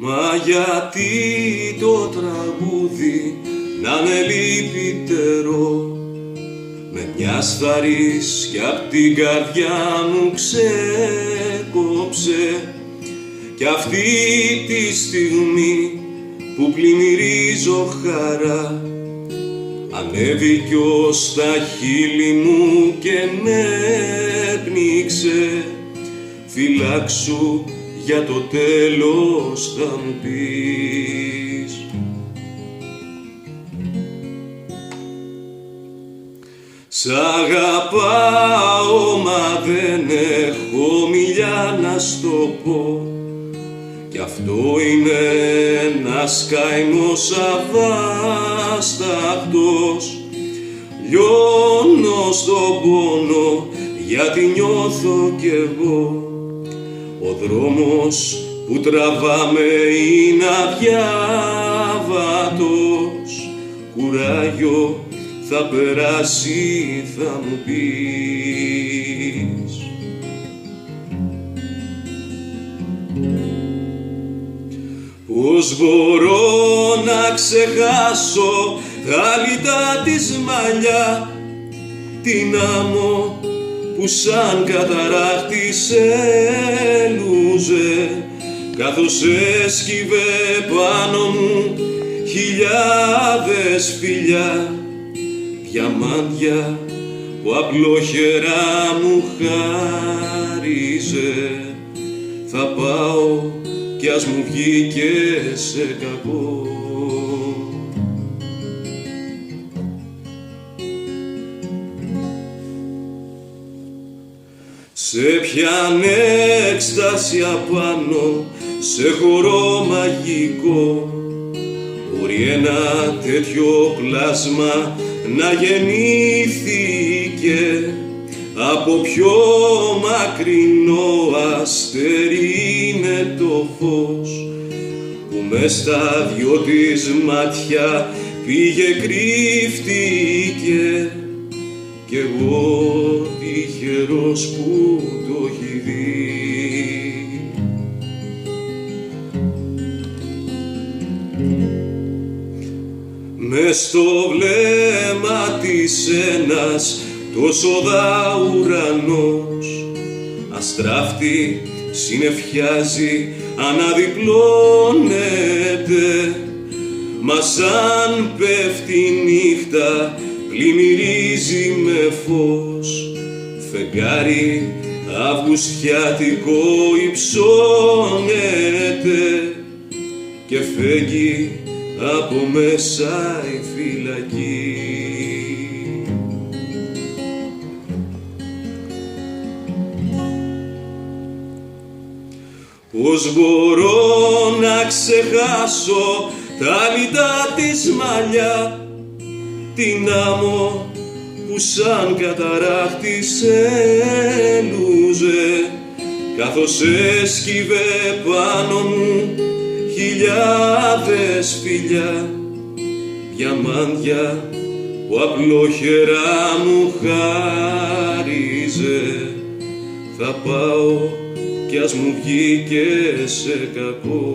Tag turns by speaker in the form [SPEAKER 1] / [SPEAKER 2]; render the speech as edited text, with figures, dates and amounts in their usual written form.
[SPEAKER 1] Μα γιατί το τραγούδι να είναι λυπητερό, με μια σταρής κι απ' την καρδιά μου ξεκόψε, κι αυτή τη στιγμή που πλημμυρίζω χαρά ανέβηκε ως στα χείλη μου και με πνίξε. Φυλάξου, για το τέλος θα μου πεις. Σ' αγαπάω μα δεν έχω μιλιά να στο πω, κι αυτό είναι ένας καημός αβάσταχτος. Λιώνω στον πόνο γιατί νιώθω κι εγώ, ο δρόμος που τραβάμε είναι αδιάβατος. Κουράγιο θα περάσει θα μου πεις. Πώς μπορώ να ξεχάσω τα λιτά της μαλλιά, την άμμο που σαν καταράχτης έλουζε, καθώς έσκυβε πάνω μου χιλιάδες φιλιά, διαμάντια που απλόχερα μου χάριζε. Θα πάω κι ας μου βγει και σε κακό. Σε πιάνει έκσταση απάνω, σε χορό μαγικό, μπορεί ένα τέτοιο πλάσμα να γεννήθηκε από πιο μακρινό αστέρι. Είναι το φως που μες στα δυο της μάτια πήγε κρύφτηκε, κι εγώ τυχερός που το έχει δει. Μες στο βλέμμα της ένας τόσο δα ουρανός, αστράφτη συννεφιάζει, αναδιπλώνεται, μα σαν πέφτει νύχτα πλημμυρίζει με φως. Φεγγάρι αυγουστιάτικο υψώνεται και φέγγει από μέσα η φυλακή. Πώς μπορώ να ξεχάσω τα λιτά της μαλλιά, την άμμο που σαν καταράχτης έλουζε, καθώς έσκυβε πάνω μου χιλιάδες φιλιά, διαμάντια που απλόχερα μου χάριζε. Θα πάω κι ας μου βγει και σε κακό.